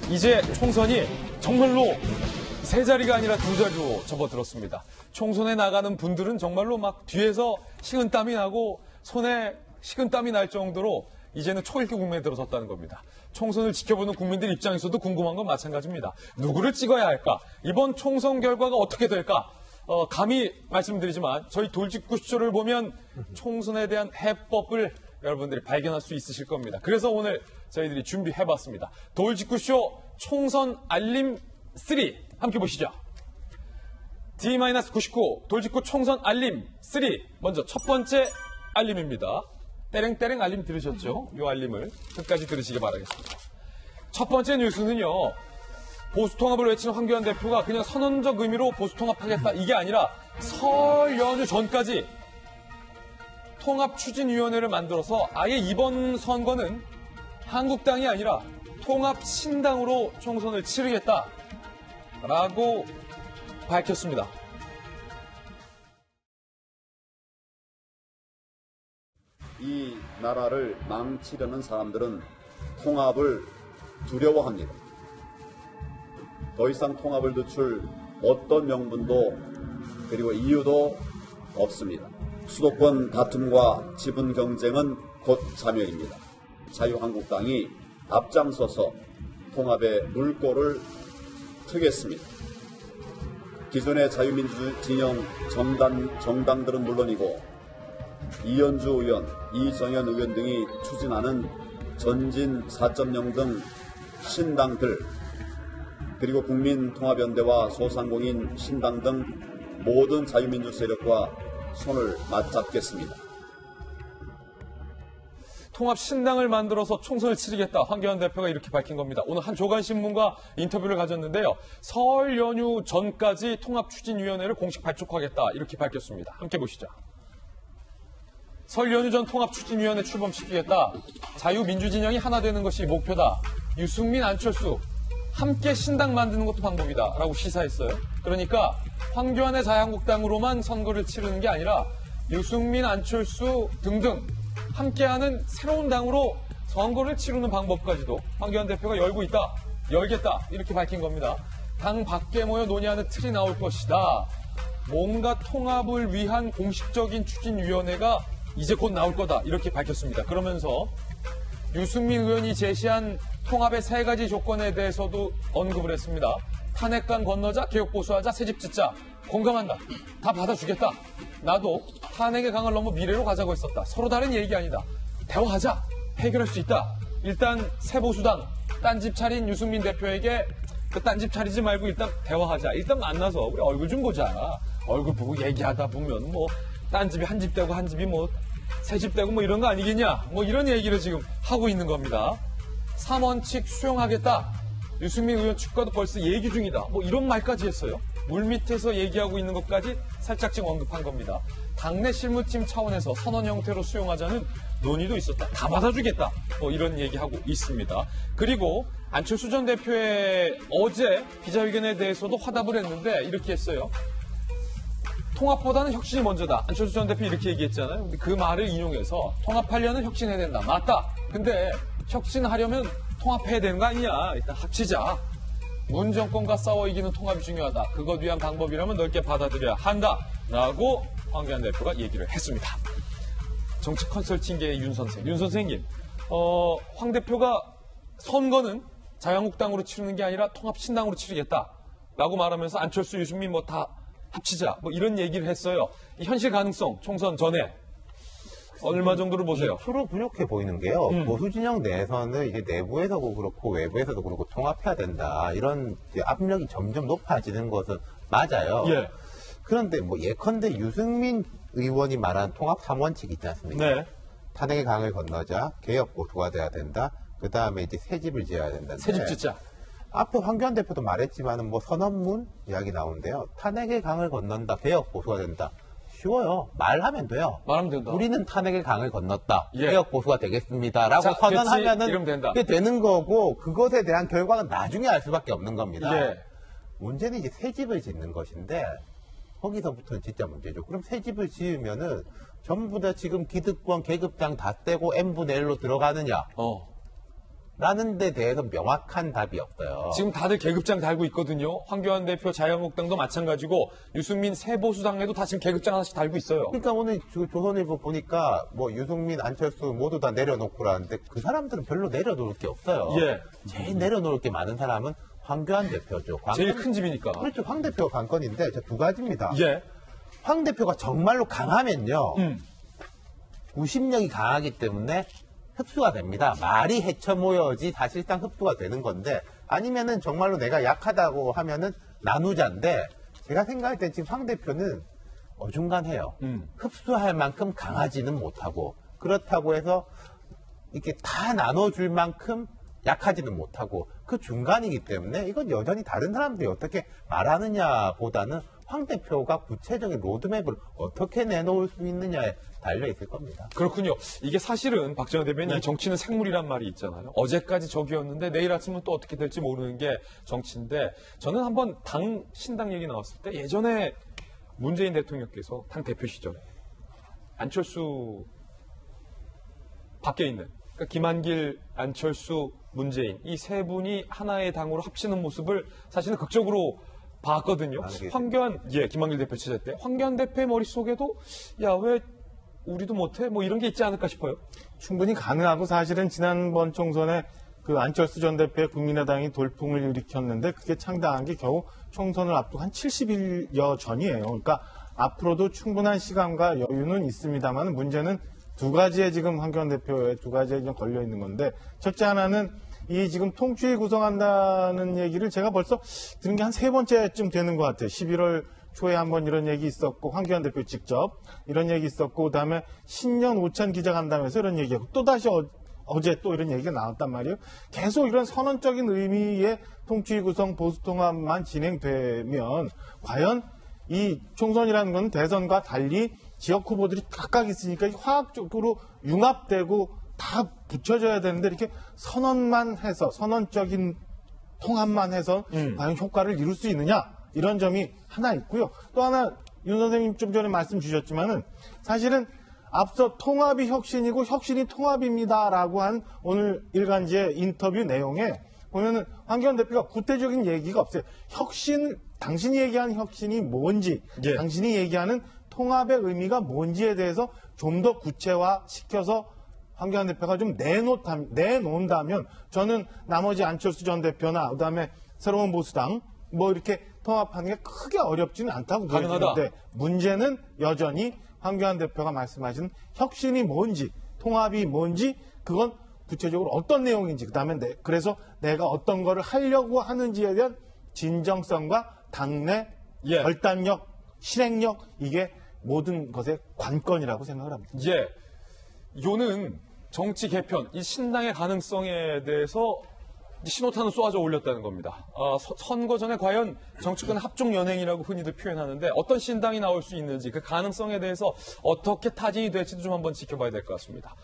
이제 총선이 정말로 세 자리가 아니라 두 자리로 접어들었습니다. 총선에 나가는 분들은 정말로 막 뒤에서 식은땀이 나고 손에 식은땀이 날 정도로 이제는 초읽기 국면에 들어섰다는 겁니다. 총선을 지켜보는 국민들 입장에서도 궁금한 건 마찬가지입니다. 누구를 찍어야 할까? 이번 총선 결과가 어떻게 될까? 감히 말씀드리지만 저희 돌직구쇼를 보면 총선에 대한 해법을 여러분들이 발견할 수 있으실 겁니다. 그래서 오늘 저희들이 준비해봤습니다. 돌직구쇼 총선 알림 3 함께 보시죠. D-99 돌직구 총선 알림 3 먼저 첫 번째 알림입니다. 때랭때랭 알림 들으셨죠? 이 알림을 끝까지 들으시기 바라겠습니다. 첫 번째 뉴스는요. 보수통합을 외치는 황교안 대표가 그냥 선언적 의미로 보수통합하겠다 이게 아니라 설 연휴 전까지 통합추진위원회를 만들어서 아예 이번 선거는 한국당이 아니라 통합신당으로 총선을 치르겠다라고 밝혔습니다. 이 나라를 망치려는 사람들은 통합을 두려워합니다. 더 이상 통합을 늦출 어떤 명분도 그리고 이유도 없습니다. 수도권 다툼과 지분 경쟁은 곧 자멸입니다. 자유한국당이 앞장서서 통합의 물꼬를 트겠습니다. 기존의 자유민주 진영 정당들은 물론이고 이현주 의원, 이정현 의원 등이 추진하는 전진 4.0 등 신당들 그리고 국민통합연대와 소상공인 신당 등 모든 자유민주 세력과 손을 맞잡겠습니다. 통합신당을 만들어서 총선을 치르겠다. 황교안 대표가 이렇게 밝힌 겁니다. 오늘 한 조간신문과 인터뷰를 가졌는데요. 설 연휴 전까지 통합추진위원회를 공식 발족하겠다. 이렇게 밝혔습니다. 함께 보시죠. 설 연휴 전 통합추진위원회 출범시키겠다. 자유민주진영이 하나 되는 것이 목표다. 유승민, 안철수 함께 신당 만드는 것도 방법이다. 라고 시사했어요. 그러니까 황교안의 자유한국당으로만 선거를 치르는 게 아니라 유승민, 안철수 등등 함께하는 새로운 당으로 선거를 치르는 방법까지도 황교안 대표가 열겠다 이렇게 밝힌 겁니다. 당 밖에 모여 논의하는 틀이 나올 것이다. 뭔가 통합을 위한 공식적인 추진위원회가 이제 곧 나올 거다 이렇게 밝혔습니다. 그러면서 유승민 의원이 제시한 통합의 세 가지 조건에 대해서도 언급을 했습니다. 탄핵관 건너자, 개혁보수하자, 새집짓자. 공감한다. 다 받아주겠다. 나도 탄핵의 강을 넘어 미래로 가자고 했었다. 서로 다른 얘기 아니다. 대화하자. 해결할 수 있다. 일단 새보수당 딴집 차린 유승민 대표에게 그 딴집 차리지 말고 일단 대화하자. 일단 만나서 우리 얼굴 좀 보자. 얼굴 보고 얘기하다 보면 뭐 딴집이 한 집 되고 한 집이 뭐 새 집 되고 뭐 이런 거 아니겠냐. 뭐 이런 얘기를 지금 하고 있는 겁니다. 3원칙 수용하겠다. 유승민 의원 측과도 벌써 얘기 중이다. 뭐 이런 말까지 했어요. 물밑에서 얘기하고 있는 것까지 살짝 지금 언급한 겁니다. 당내 실무팀 차원에서 선언 형태로 수용하자는 논의도 있었다. 다 받아주겠다. 뭐 이런 얘기하고 있습니다. 그리고 안철수 전 대표의 어제 기자회견에 대해서도 화답을 했는데 이렇게 했어요. 통합보다는 혁신이 먼저다. 안철수 전 대표 이렇게 얘기했잖아요. 근데 그 말을 인용해서 통합하려면 혁신해야 된다. 맞다. 근데 혁신하려면 통합해야 되는 거 아니냐. 일단 합치자. 문 정권과 싸워 이기는 통합이 중요하다. 그것 위한 방법이라면 넓게 받아들여야 한다. 라고 황교안 대표가 얘기를 했습니다. 정치 컨설팅계의 윤 선생님. 황 대표가 선거는 자유한국당으로 치르는 게 아니라 통합신당으로 치르겠다. 라고 말하면서 안철수, 유승민 뭐 다 합치자. 뭐 이런 얘기를 했어요. 이 현실 가능성 총선 전에 얼마 정도로 보세요? 프로 부족해 보이는 게요. 보수 진영 내에서는 이제 내부에서도 그렇고 외부에서도 그렇고 통합해야 된다. 이런 압력이 점점 높아지는 것은 맞아요. 예. 그런데 뭐 예컨대 유승민 의원이 말한 통합 3원칙 있지 않습니까? 네. 탄핵의 강을 건너자, 개혁 보수가 돼야 된다. 그 다음에 이제 새 집을 지어야 된다. 새집 짓자. 앞에 황교안 대표도 말했지만은 뭐 선언문 이야기 나오는데요. 탄핵의 강을 건넌다, 개혁 보수가 된다. 쉬워요. 말하면 돼요. 말하면 된다. 우리는 탄핵의 강을 건넜다. 예. 개혁 보수가 되겠습니다라고 자, 선언하면은 이러면 된다. 그게 되는 거고 그것에 대한 결과는 나중에 알 수밖에 없는 겁니다. 예. 문제는 이제 새 집을 짓는 것인데 거기서부터는 진짜 문제죠. 그럼 새 집을 지으면은 전부 다 지금 기득권 계급장 다 떼고 n분의 1로 들어가느냐? 라는 데 대해서 명확한 답이 없어요. 지금 다들 계급장 달고 있거든요. 황교안 대표 자유한국당도 마찬가지고 유승민 새보수당에도 다 지금 계급장 하나씩 달고 있어요. 그러니까 오늘 조선일보 보니까 뭐 유승민, 안철수 모두 다 내려놓고라는데 그 사람들은 별로 내려놓을 게 없어요. 예. 제일 내려놓을 게 많은 사람은 황교안 대표죠. 제일 큰 집이니까. 그렇죠. 황 대표가 관건인데 저 두 가지입니다. 예. 황 대표가 정말로 강하면요. 90력이 강하기 때문에 흡수가 됩니다. 말이 헤쳐 모여지 사실상 흡수가 되는 건데 아니면은 정말로 내가 약하다고 하면은 나누자인데 제가 생각할 때 지금 황 대표는 어중간해요. 흡수할 만큼 강하지는 못하고 그렇다고 해서 이렇게 다 나눠줄 만큼 약하지는 못하고 그 중간이기 때문에 이건 여전히 다른 사람들이 어떻게 말하느냐 보다는 황 대표가 구체적인 로드맵을 어떻게 내놓을 수 있느냐에 달려 있을 겁니다. 그렇군요. 이게 사실은 박정현 대변인 정치는 생물이란 말이 있잖아요. 어제까지 저기였는데 내일 아침은 또 어떻게 될지 모르는 게 정치인데 저는 한번 신당 얘기 나왔을 때 예전에 문재인 대통령께서 당 대표 시절에 안철수 밖에 있는 그러니까 김한길, 안철수, 문재인 이 세 분이 하나의 당으로 합치는 모습을 사실은 극적으로 봤거든요. 김한길 대표 취재 때 황교안 대표의 머릿속에도 야, 왜 우리도 못해? 뭐 이런 게 있지 않을까 싶어요. 충분히 가능하고 사실은 지난번 총선에 그 안철수 전 대표의 국민의당이 돌풍을 일으켰는데 그게 창당한 게 겨우 총선을 앞두고 한 70일여 전이에요. 그러니까 앞으로도 충분한 시간과 여유는 있습니다만 문제는 두 가지에 지금 황교안 대표의 두 가지에 좀 걸려 있는 건데 첫째 하나는 이 지금 통추위 구성한다는 얘기를 제가 벌써 들은 게 한 세 번째쯤 되는 것 같아요. 11월 초에 한번 이런 얘기 있었고 황교안 대표 직접 이런 얘기 있었고 그다음에 신년 오찬 기자간담회에서 이런 얘기하고 또다시 어제 또 이런 얘기가 나왔단 말이에요. 계속 이런 선언적인 의미의 통추위 구성 보수통합만 진행되면 과연 이 총선이라는 건 대선과 달리 지역 후보들이 각각 있으니까 화학적으로 융합되고 다 붙여져야 되는데 이렇게 선언만 해서 선언적인 통합만 해서 과연 효과를 이룰 수 있느냐 이런 점이 하나 있고요. 또 하나 윤 선생님 좀 전에 말씀 주셨지만은 사실은 앞서 통합이 혁신이고 혁신이 통합입니다라고 한 오늘 일간지의 인터뷰 내용에 보면은 황교안 대표가 구체적인 얘기가 없어요. 당신이 얘기하는 혁신이 뭔지, 예. 당신이 얘기하는 통합의 의미가 뭔지에 대해서 좀 더 구체화시켜서 황교안 대표가 좀 내놓는다면 저는 나머지 안철수 전 대표나 그다음에 새로운 보수당 뭐 이렇게 통합하는 게 크게 어렵지는 않다고 보여지는데 문제는 여전히 황교안 대표가 말씀하신 혁신이 뭔지 통합이 뭔지 그건 구체적으로 어떤 내용인지 그다음에 그래서 내가 어떤 거를 하려고 하는지에 대한 진정성과 당내 결단력, 실행력 이게 모든 것의 관건이라고 생각을 합니다. 예. 요는 정치 개편, 이 신당의 가능성에 대해서 신호탄을 쏘아져 올렸다는 겁니다. 선거 전에 과연 정치권 합종 연행이라고 흔히들 표현하는데 어떤 신당이 나올 수 있는지 그 가능성에 대해서 어떻게 타진이 될지도 좀 한번 지켜봐야 될 것 같습니다.